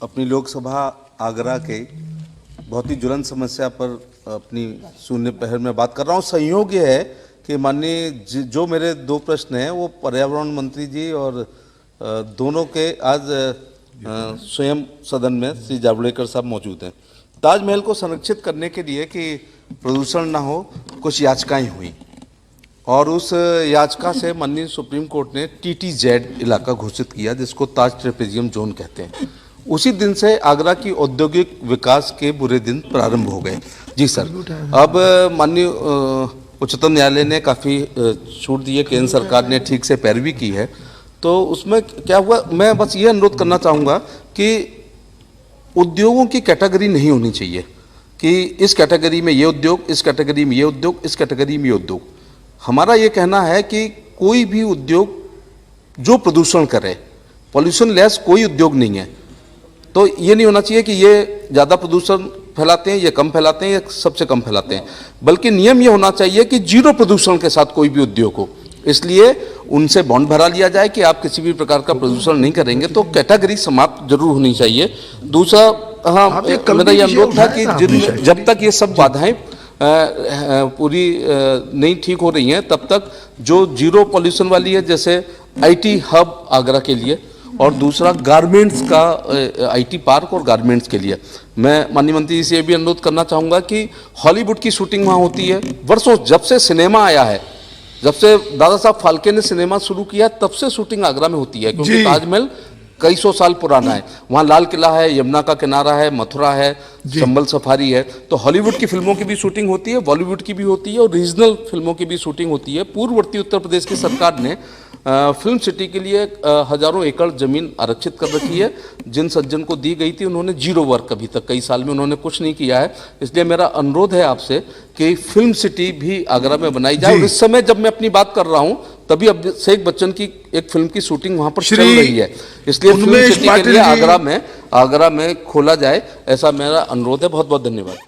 अपनी लोकसभा आगरा के बहुत ही ज्वलन समस्या पर अपनी शून्य पहर में बात कर रहा हूँ। संयोग ये है कि माननीय जो मेरे दो प्रश्न हैं वो पर्यावरण मंत्री जी और दोनों के आज स्वयं सदन में श्री जावड़ेकर साहब मौजूद हैं। ताजमहल को संरक्षित करने के लिए कि प्रदूषण ना हो, कुछ याचिकाएं हुई और उस याचिका से माननीय सुप्रीम कोर्ट ने TTZ इलाका घोषित किया, जिसको ताज ट्रेपेजियम जोन कहते हैं। उसी दिन से आगरा की औद्योगिक विकास के बुरे दिन प्रारंभ हो गए। जी सर, अब माननीय उच्चतम न्यायालय ने काफ़ी छूट दी है, केंद्र सरकार ने ठीक से पैरवी की है, तो उसमें क्या हुआ, मैं बस ये अनुरोध करना चाहूँगा कि उद्योगों की कैटेगरी नहीं होनी चाहिए कि इस कैटेगरी में ये उद्योग, इस कैटेगरी में ये उद्योग, इस कैटेगरी में ये उद्योग। हमारा ये कहना है कि कोई भी उद्योग जो प्रदूषण करे, पॉल्यूशन लेस कोई उद्योग नहीं है, तो ये नहीं होना चाहिए कि ये ज़्यादा प्रदूषण फैलाते हैं, ये कम फैलाते हैं, ये सबसे कम फैलाते हैं, बल्कि नियम ये होना चाहिए कि जीरो प्रदूषण के साथ कोई भी उद्योग हो। इसलिए उनसे बॉन्ड भरा लिया जाए कि आप किसी भी प्रकार का प्रदूषण नहीं करेंगे, तो कैटेगरी समाप्त जरूर होनी चाहिए। दूसरा, हाँ, मेरा ये अनुरोध था कि जब तक ये सब बाधाएं पूरी नहीं ठीक हो रही हैं, तब तक जो जीरो पॉल्यूशन वाली है, जैसे IT हब आगरा के लिए, और दूसरा गारमेंट्स का IT पार्क और गारमेंट्स के लिए, मैं माननीय मंत्री जी से ये भी अनुरोध करना चाहूँगा कि हॉलीवुड की शूटिंग वहाँ होती है। वर्षों जब से सिनेमा आया है, जब से दादा साहब फाल्के ने सिनेमा शुरू किया, तब से शूटिंग आगरा में होती है, क्योंकि ताजमहल कई सौ साल पुराना है। वहाँ लाल किला है, यमुना का किनारा है, मथुरा है, चंबल सफारी है, तो हॉलीवुड की फिल्मों की भी शूटिंग होती है, बॉलीवुड की भी होती है और रीजनल फिल्मों की भी शूटिंग होती है। पूर्ववर्ती उत्तर प्रदेश की सरकार ने फिल्म सिटी के लिए हजारों एकड़ जमीन आरक्षित कर रखी है। जिन सज्जन को दी गई थी उन्होंने जीरो वर्क अभी तक कई साल में उन्होंने कुछ नहीं किया है। इसलिए मेरा अनुरोध है आपसे कि फिल्म सिटी भी आगरा में बनाई जाए। और इस समय जब मैं अपनी बात कर रहा हूं, तभी अभिषेक बच्चन की एक फिल्म की शूटिंग वहां पर चल रही है, इसलिए फिल्म सिटी के लिए आगरा में खोला जाए, ऐसा मेरा अनुरोध है। बहुत बहुत धन्यवाद।